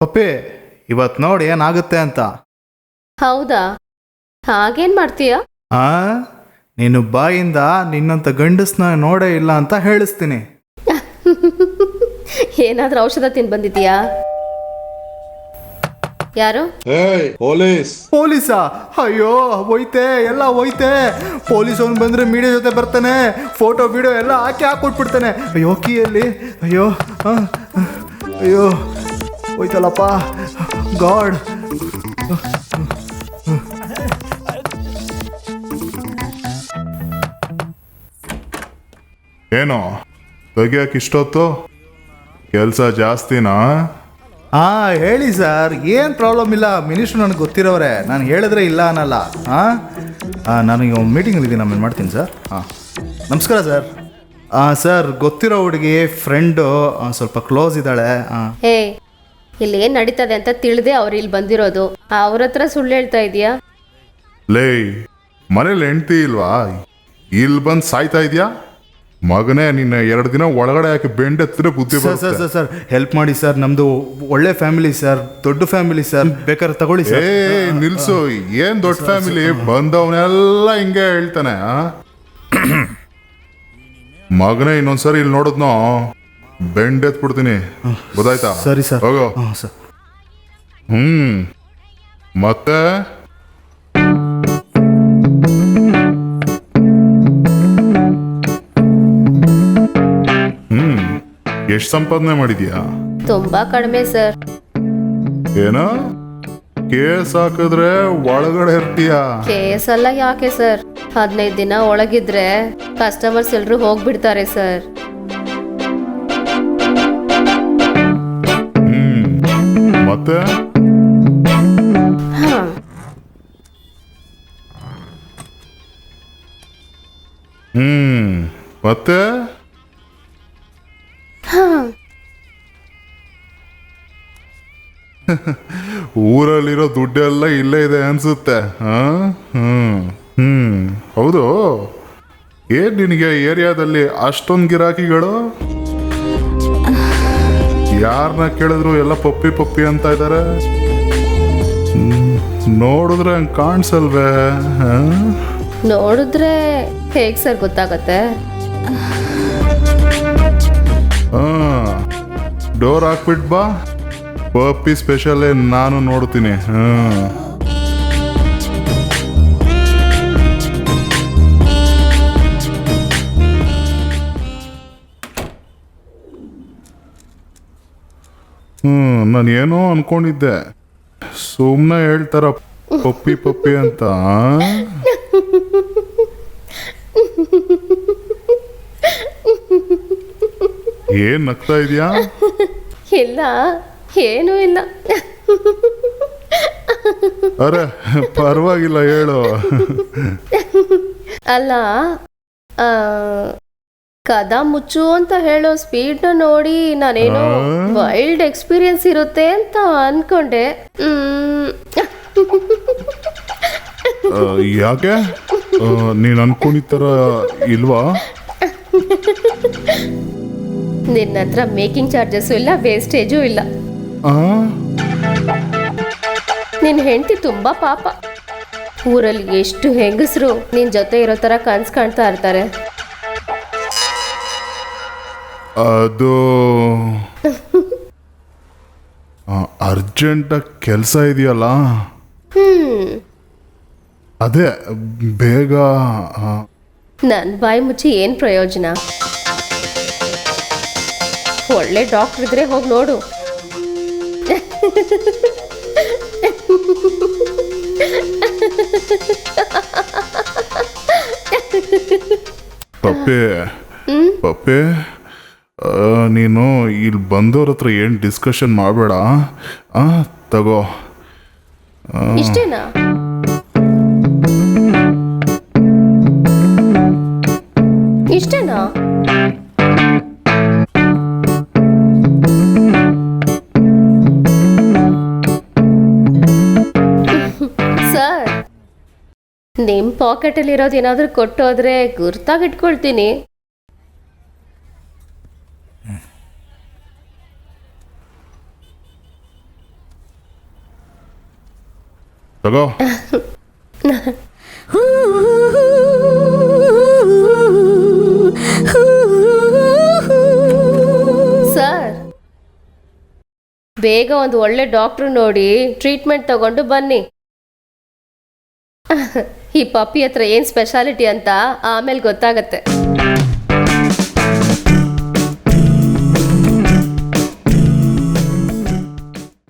ಪಪ್ಪಿ ಇವತ್ತು ನೋಡಿ ಏನಾಗುತ್ತೆ ಅಂತ. ಹೌದಾ? ಹಾಗೇನ್ ಮಾಡ್ತೀಯ? ಆ ನೀನು ಬಾಯಿಂದ ನಿನ್ನಂತ ಗಂಡಸ್ನ ನೋಡೇ ಇಲ್ಲ ಅಂತ ಹೇಳಿಸ್ತೀನಿ. ಏನಾದ್ರೂ ಔಷಧ ತಿಂದು ಬಂದಿದ್ಯಾ? ಯಾರು? ಪೊಲೀಸ್. ಪೊಲೀಸಾ? ಅಯ್ಯೋ ಹೋಯ್ತೆ, ಎಲ್ಲ ಹೋಯ್ತೆ. ಪೊಲೀಸ್ ಅವ್ನು ಬಂದ್ರೆ ಮೀಡಿಯಾ ಜೊತೆ ಬರ್ತಾನೆ, ಫೋಟೋ ವಿಡಿಯೋ ಎಲ್ಲ ಹಾಕೊಟ್ಬಿಡ್ತಾನೆ. ಅಯ್ಯೋ ಕೀಯಲ್ಲಿ, ಅಯ್ಯೋ ಅಯ್ಯೋ ಹೋಯ್ತಲ್ಲಪ್ಪ. ಗಾಡ್. ಏನೋ ತೆಗಿಯಕ್ಕೆ ಇಷ್ಟೊತ್ತು? ಕೆಲಸ ಜಾಸ್ತಿನಾ? ಹೇಳಿ ಸರ್, ಏನು ಪ್ರಾಬ್ಲಮ್ ಇಲ್ಲ. ಮಿನಿಸ್ಟ್ರು ನನಗೆ ಗೊತ್ತಿರೋರೆ, ನಾನು ಹೇಳಿದ್ರೆ ಇಲ್ಲ ಅನ್ನಲ್ಲ. ನನಗೆ ಒಂದು ಮೀಟಿಂಗಲ್ಲಿದ್ದೀನಿ, ಆಮೇಲೆ ಮಾಡ್ತೀನಿ ಸರ್. ನಮಸ್ಕಾರ ಸರ್. ಸರ್ ಗೊತ್ತಿರೋ ಹುಡುಗಿ ಫ್ರೆಂಡು, ಸ್ವಲ್ಪ ಕ್ಲೋಸ್ ಇದ್ದಾಳೆ. ಹೇ, ಇಲ್ಲಿ ಏನ್ ನಡೀತದೆ ಅಂತ ತಿಳಿದೆ ಅವ್ರು ಇಲ್ಲಿ ಬಂದಿರೋದು. ಅವ್ರ ಹತ್ರ ಸುಳ್ಳು ಹೇಳ್ತಾ ಇದೀಯಾ? ಲೇ, ಮನೇಲಿ ಹೆಂಡ್ತಿ ಇಲ್ವಾ? ಇಲ್ಲಿ ಬಂದು ಸಾಯ್ತಾ ಇದೆಯಾ? ಮಗನೇ, ನಿನ್ನ 2 ದಿನ ಒಳಗಡೆ ಹಾಕಿ ಬೆಂಡೆತ್ತಿದ್ರೆ ಬುದ್ಧಿ ಸರ್ ಸರ್ ಬರುತ್ತೆ. ಸರ್ ಸರ್ ಹೆಲ್ಪ್ ಮಾಡಿ ಸರ್, ನಮ್ಮದು ಒಳ್ಳೆ ಫ್ಯಾಮಿಲಿ ಸರ್, ದೊಡ್ಡ ಫ್ಯಾಮಿಲಿ ಸರ್, ಬೇಕಾದ್ರೆ ತಗೊಳ್ಳಿ ಸರ್. ನಿಲ್ಸು, ಏನ್ ದೊಡ್ಡ ಫ್ಯಾಮಿಲಿ, ಬಂದವನೆಲ್ಲ ಹಿಂಗೆ ಹೇಳ್ತಾನೆ. ಮಗನೇ, ಇನ್ನೊಂದ್ಸರಿ ಇಲ್ಲಿ ನೋಡಿದ್ನೋ ಬೆಂಡೆತ್ಬಿಡ್ತೀನಿ, ಗೊತ್ತಾಯ್ತಾ? ಸರಿ ಸರ್. ಹೋಗೋ. ಸರ್. ಮತ್ತೆ ಎಷ್ಟು ಸಂಪಾದನೆ ಮಾಡಿದ್ಯಾ? ತುಂಬಾ ಕಡಿಮೆ ಸರ್. ಏನೋ ಕೇಸ್ ಹಾಕಿದ್ರೆ ಒಳಗಡೆ ಇರ್ತೀಯ? ಕೇಸ್ ಎಲ್ಲ ಯಾಕೆ ಸರ್? 15 ದಿನ ಒಳಗಿದ್ರೆ ಕಸ್ಟಮರ್ಸ್ ಎಲ್ರು ಹೋಗ್ಬಿಡ್ತಾರೆ ಸರ್. ಮತ್ತೆ ಹಾ, ಮತ್ತೆ ಹಾ. ಊರಲ್ಲಿರೋ ದುಡ್ಡೆಲ್ಲ ಇಲ್ಲೇ ಇದೆ ಅನ್ಸುತ್ತೆ. ಹೌದು, ಏನ್ ನಿನಗೆ ಏರಿಯಾದಲ್ಲಿ ಅಷ್ಟೊಂದು ಗಿರಾಕಿಗಳು? ಯಾರನ್ನ ಕೇಳಿದ್ರು ಎಲ್ಲ ಪಪ್ಪಿ ಪಪ್ಪಿ ಅಂತ ಇದ್ದಾರೆ. ನೋಡಿದ್ರೆ ಹಂಗೆ ಕಾಣಿಸಲ್ವೇ? ನೋಡಿದ್ರೆ ಹೇಗ್ ಸರ್ ಗೊತ್ತಾಗತ್ತೆ? ಡೋರ್ ಹಾಕ್ಬಿಟ್ ಬಾ, ಪಪ್ಪಿ ಸ್ಪೆಷಲ್ ನಾನು ನೋಡ್ತೀನಿ. ನಾನು ಏನೋ ಅನ್ಕೊಂಡಿದ್ದೆ, ಸುಮ್ಮನೆ ಹೇಳ್ತಾರ ಪಪ್ಪಿ ಪಪ್ಪಿ ಅಂತ. ಏನ್ ನಗ್ತಾ ಇದೀಯಾ? ಇಲ್ಲ, ಏನೂ ಇಲ್ಲ. ಅರೆ ಪರವಾಗಿಲ್ಲ, ಹೇಳು. ಅಲ್ಲ, ಕದ ಮುಚ್ಚು ಅಂತ ಹೇಳೋ ಸ್ಪೀಡ್ನ ನೋಡಿ ನಾನೇನೋ ವೈಲ್ಡ್ ಎಕ್ಸ್ಪೀರಿಯನ್ಸ್ ಇರುತ್ತೆ ಅಂತ ಅನ್ಕೊಂಡೆ. ಯಾಕೆ? ನೀನ್ ಅನ್ಕೊಂಡಿತರ ಇಲ್ವಾ? ನಿನ್ನ ಹತ್ರ ಮೇಕಿಂಗ್ ಚಾರ್ಜಸ್ಸು ಇಲ್ಲ, ವೇಸ್ಟೇಜು ಇಲ್ಲ. ನಿನ್ನ ಹೆಂಡತಿ ತುಂಬಾ ಪಾಪ. ಊರಲ್ಲಿ ಎಷ್ಟು ಹೆಂಗಸರು ನಿನ್ ಜೊತೆ ಇರೋ ತರ ಕನ್ಸ್ ಕಾಣ್ತಾ ಇರ್ತಾರೆ. ಅದು ಅರ್ಜೆಂಟಾಗಿ ಕೆಲಸ ಇದೆಯಲ್ಲ, ಅದೇ ಬೇಗ. ನನ್ ಬಾಯಿ ಮುಚ್ಚಿ ಏನ್ ಪ್ರಯೋಜನ? ಒಳ್ಳೆ ಡಾಕ್ಟರ್ ಇದ್ರೆ ಹೋಗಿ ನೋಡು. ಪಪ್ಪೆ ಪಪ್ಪೆ, ನೀನು ಇಲ್ಲಿ ಬಂದವ್ರ ಹತ್ರ ಏನು ಡಿಸ್ಕಷನ್ ಮಾಡಬೇಡ. ತಗೋ. ಇಷ್ಟೇನಾ? ಇಷ್ಟೇನಾ? ಸರ್, ನಿಮ್ಮ ಪಾಕೆಟಲ್ಲಿರೋದು ಏನಾದರೂ ಕೊಟ್ಟೋದ್ರೆ ಗುರ್ತಾಗಿಟ್ಕೊಳ್ತೀನಿ. ತಗೋ. ಸರ್ ಬೇಗ ಒಂದು ಒಳ್ಳೆ ಡಾಕ್ಟ್ರು ನೋಡಿ ಟ್ರೀಟ್ಮೆಂಟ್ ತಗೊಂಡು ಬನ್ನಿ. ಈ ಪಪ್ಪಿ ಹತ್ರ ಏನು ಸ್ಪೆಷಾಲಿಟಿ ಅಂತ ಆಮೇಲೆ ಗೊತ್ತಾಗತ್ತೆ.